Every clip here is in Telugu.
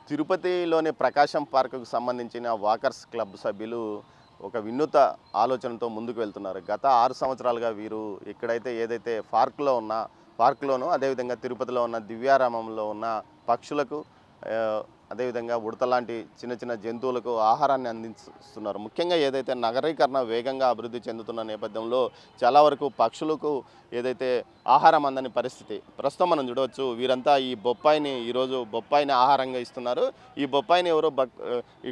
తిరుపతిలోని ప్రకాశం పార్కుకు సంబంధించిన వాకర్స్ క్లబ్ సభ్యులు ఒక వినూత ఆలోచనతో ముందుకు వెళ్తున్నారు. గత 6 సంవత్సరాలుగా వీరు ఇక్కడైతే ఏదైతే పార్కులోనూ అదేవిధంగా తిరుపతిలో ఉన్న దివ్యారామంలో ఉన్న పక్షులకు అదేవిధంగా ఉడతలాంటి చిన్న చిన్న జంతువులకు ఆహారాన్ని అందిస్తున్నారు. ముఖ్యంగా ఏదైతే నగరీకరణ వేగంగా అభివృద్ధి చెందుతున్న నేపథ్యంలో చాలా వరకు పక్షులకు ఏదైతే ఆహారం అందని పరిస్థితి ప్రస్తుతం మనం చూడవచ్చు. వీరంతా ఈరోజు బొప్పాయిని ఆహారంగా ఇస్తున్నారు. ఈ బొప్పాయిని ఎవరో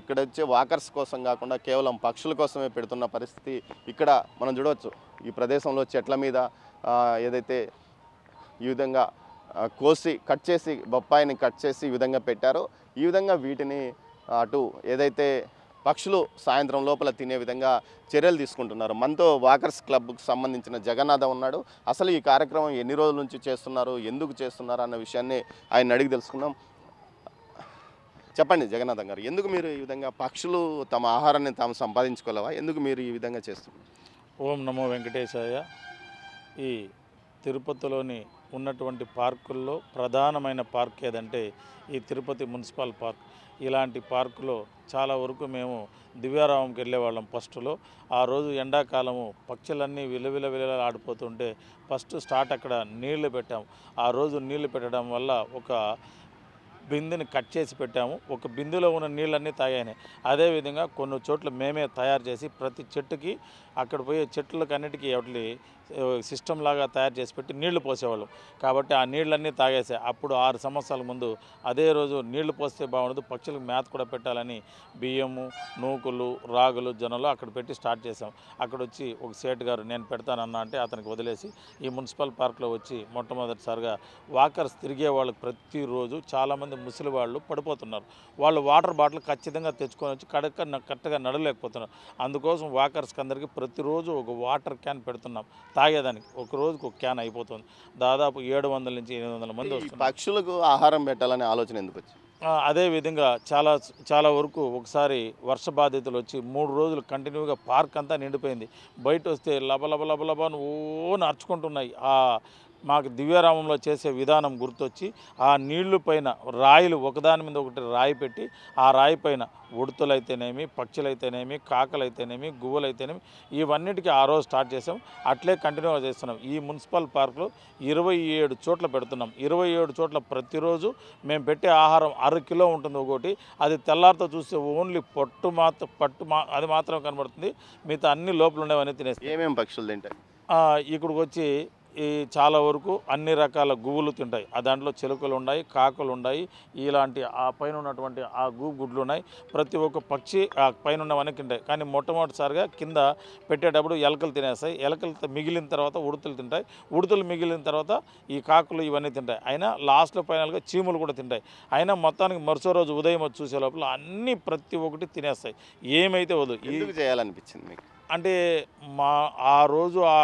ఇక్కడ వచ్చే వాకర్స్ కోసం కాకుండా కేవలం పక్షుల కోసమే పెడుతున్న పరిస్థితి ఇక్కడ మనం చూడవచ్చు. ఈ ప్రదేశంలో చెట్ల మీద ఏదైతే ఈ విధంగా బొప్పాయిని కట్ చేసి ఈ విధంగా పెట్టారో ఈ విధంగా వీటిని అటు ఏదైతే పక్షులు సాయంత్రం లోపల తినే విధంగా చర్యలు తీసుకుంటున్నారు. మనతో వాకర్స్ క్లబ్కు సంబంధించిన జగన్నాథం ఉన్నాడు. అసలు ఈ కార్యక్రమం ఎన్ని రోజుల నుంచి చేస్తున్నారు, ఎందుకు చేస్తున్నారు అన్న విషయాన్ని ఆయన అడిగి తెలుసుకుందాం. చెప్పండి జగన్నాథం గారు, ఎందుకు మీరు ఈ విధంగా పక్షులు తమ ఆహారాన్ని తాము సంపాదించుకోలేవా, ఎందుకు మీరు ఈ విధంగా చేస్తున్నారు? ఓం నమో వెంకటేశాయ. ఈ తిరుపతిలోని ఉన్నటువంటి పార్కుల్లో ప్రధానమైన పార్క్ ఏదంటే ఈ తిరుపతి మున్సిపల్ పార్క్. ఇలాంటి పార్కులో చాలా వరకు మేము దివ్యారామంకి వెళ్ళేవాళ్ళం. ఫస్ట్లో ఆ రోజు ఎండాకాలము పక్షులన్నీ విలవిల ఆడిపోతుంటే ఫస్ట్ స్టార్ట్ అక్కడ నీళ్లు పెట్టాము. ఆ రోజు నీళ్లు పెట్టడం వల్ల ఒక బిందెని కట్ చేసి పెట్టాము. ఒక బిందెలో ఉన్న నీళ్ళన్నీ తాగాయి. అదేవిధంగా కొన్ని చోట్ల మేమే తయారు చేసి ప్రతి చెట్టుకి అక్కడ పోయే చెట్లకన్నిటికీ వాటి సిస్టమ్ లాగా తయారు చేసి పెట్టి నీళ్లు పోసేవాళ్ళం. కాబట్టి ఆ నీళ్ళన్నీ తాగేసాయి. అప్పుడు 6 సంవత్సరాల ముందు అదే రోజు నీళ్లు పోస్తే బాగుండదు, పక్షులకు మేత కూడా పెట్టాలని బియ్యము, నూకులు, రాగులు, జొన్నలు అక్కడ పెట్టి స్టార్ట్ చేసాం. అక్కడ వచ్చి ఒక సేట్ గారు నేను పెడతానన్నా అంటే అతనికి వదిలేసి ఈ మున్సిపల్ పార్క్లో వచ్చి మొట్టమొదటిసారిగా వాకర్స్ తిరిగే వాళ్ళకి ప్రతిరోజు చాలామంది ముసలి వాళ్ళు పడిపోతున్నారు. వాళ్ళు వాటర్ బాటిల్ ఖచ్చితంగా తెచ్చుకొని వచ్చి కరెక్ట్గా నడలేకపోతున్నారు. అందుకోసం వాకర్స్కి అందరికీ ప్రతిరోజు ఒక వాటర్ క్యాన్ పెడుతున్నాం తాగేదానికి. ఒక రోజుకు ఒక క్యాన్ అయిపోతుంది. దాదాపు 700 నుంచి 800 మంది వస్తున్నారు. పక్షులకు ఆహారం పెట్టాలనే ఆలోచన ఎందుకు వచ్చింది? అదేవిధంగా చాలా వరకు ఒకసారి వర్ష బాధితులు వచ్చి 3 రోజులు కంటిన్యూగా పార్క్ అంతా నిండిపోయింది. బయట వస్తే లబ ఓ నడుచుకుంటున్నాయి. మాకు దివ్యారామంలో చేసే విధానం గుర్తొచ్చి ఆ నీళ్లు పైన రాయిలు ఒకదాని మీద ఒకటి రాయి పెట్టి ఆ రాయి పైన ఉడతలైతేనేమి, పక్షులైతేనేమి, కాకలైతేనేమి, గువ్వలైతేనేమి ఇవన్నిటికీ ఆ రోజు స్టార్ట్ చేసాం. అట్లే కంటిన్యూగా చేస్తున్నాం. ఈ మున్సిపల్ పార్కులో 27 చోట్ల పెడుతున్నాం. 27 చోట్ల ప్రతిరోజు మేము పెట్టే ఆహారం 1/2 కిలో ఉంటుంది ఒకటి. అది తెల్లారితో చూస్తే ఓన్లీ అది మాత్రం కనబడుతుంది. మిగతా అన్ని లోపల ఉండేవన్నీ తినేస్తాయి. ఏమేమి పక్షులు తింటాయి? ఇక్కడికి వచ్చి చాలా వరకు అన్ని రకాల గువ్వులు తింటాయి. దాంట్లో చిలుకలు ఉన్నాయి, కాకులు ఉన్నాయి, ఇలాంటి ఆ పైన ఉన్నటువంటి ఆ గుడ్లు ఉన్నాయి. ప్రతి ఒక్క పక్షి ఆ పైన ఉన్నవన్నీ తింటాయి. కానీ మొట్టమొదటిసారిగా కింద పెట్టేటప్పుడు ఎలకలు తినేస్తాయి. ఎలకలు మిగిలిన తర్వాత ఉడతలు తింటాయి. ఉడతలు మిగిలిన తర్వాత ఈ కాకులు ఇవన్నీ తింటాయి. అయినా లాస్ట్లో ఫైనల్గా చీములు కూడా తింటాయి. అయినా మొత్తానికి మరుసో రోజు ఉదయం వచ్చి చూసే లోపల అన్నీ ప్రతి ఒక్కటి తినేస్తాయి. ఏమైతే వద్దు. ఎందుకు చేయాలనిపించింది మీకు? అంటే ఆ రోజు ఆ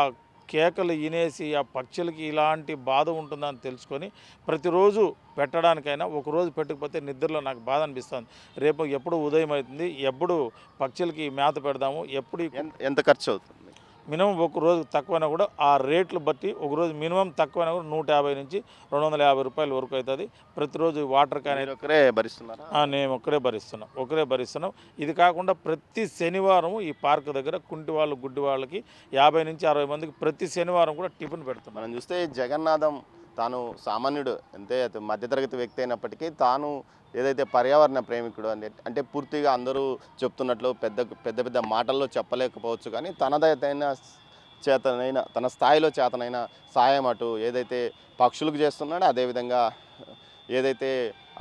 కేకలు వినేసి ఆ పక్షులకి ఇలాంటి బాధ ఉంటుందని తెలుసుకొని ప్రతిరోజు పెట్టడానికైనా ఒకరోజు పెట్టకపోతే నిద్రలో నాకు బాధ అనిపిస్తుంది. రేపు ఎప్పుడు ఉదయం అవుతుంది, ఎప్పుడు పక్షులకి మేత పెడదాము, ఎప్పుడు ఎంత ఖర్చు అవుతుంది? మినిమం ఒక రోజు తక్కువైనా కూడా ఆ రేట్లు బట్టి ఒకరోజు మినిమం తక్కువైనా కూడా 150 నుంచి 250 రూపాయల వరకు అవుతుంది. ప్రతిరోజు వాటర్ క్యాన్ ఒకరే భరిస్తున్నారా? నేను ఒకరే భరిస్తున్నాం. ఇది కాకుండా ప్రతి శనివారం ఈ పార్క్ దగ్గర కుంటి వాళ్ళు, గుడ్డి వాళ్ళకి 50 నుంచి 60 మందికి ప్రతి శనివారం కూడా టిఫిన్ పెడుతున్నాం. మనం చూస్తే జగన్నాథం తాను సామాన్యుడు, మధ్యతరగతి వ్యక్తి అయినప్పటికీ తాను ఏదైతే పర్యావరణ ప్రేమికుడు అంటే పూర్తిగా అందరూ చెప్తున్నట్లు పెద్ద మాటల్లో చెప్పలేకపోవచ్చు, కానీ తన స్థాయిలో చేతనైన సాయం అటు ఏదైతే పక్షులకు చేస్తున్నాడో అదేవిధంగా ఏదైతే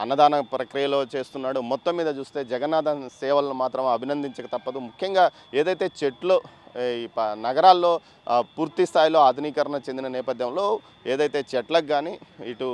అన్నదాన ప్రక్రియలో చేస్తున్నాడో మొత్తం మీద చూస్తే జగన్నాథన్ సేవలను మాత్రం అభినందించక తప్పదు. ముఖ్యంగా ఏదైతే చెట్లు ఈ నగరాల్లో పూర్తి స్థాయిలో ఆధునీకరణ చెందిన నేపథ్యంలో ఏదైతే చెట్లకు కానీ ఇటు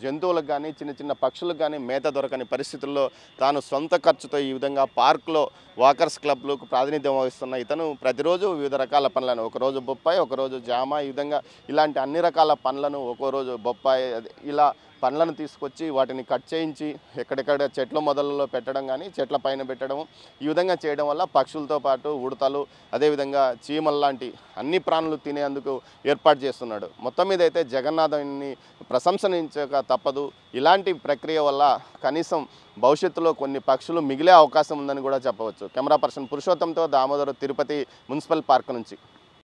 జంతువులకు కానీ చిన్న పక్షులకు కానీ మేత దొరకని పరిస్థితుల్లో తాను సొంత ఖర్చుతో ఈ విధంగా పార్కులో వాకర్స్ క్లబ్లకు ప్రాతినిధ్యం వహిస్తున్న ఇతను ప్రతిరోజు వివిధ రకాల పనులను, ఒకరోజు బొప్పాయి, ఒకరోజు జామ, ఈ విధంగా ఇలాంటి అన్ని రకాల పనులను, ఒక్కో రోజు బొప్పాయి ఇలా పండ్లను తీసుకొచ్చి వాటిని కట్ చేయించి ఎక్కడెక్కడ చెట్ల మొదలలో పెట్టడం కానీ చెట్ల పైన పెట్టడం ఈ విధంగా చేయడం వల్ల పక్షులతో పాటు ఉడతలు అదేవిధంగా చీమలు లాంటి అన్ని ప్రాణులు తినేందుకు ఏర్పాటు చేస్తున్నాడు. మొత్తం మీద అయితే జగన్నాథుని ప్రశంసించక తప్పదు. ఇలాంటి ప్రక్రియ వల్ల కనీసం భవిష్యత్తులో కొన్ని పక్షులు మిగిలే అవకాశం ఉందని కూడా చెప్పవచ్చు. కెమెరా పర్సన్ పురుషోత్తంతో దామోదర్, తిరుపతి మున్సిపల్ పార్క్ నుంచి.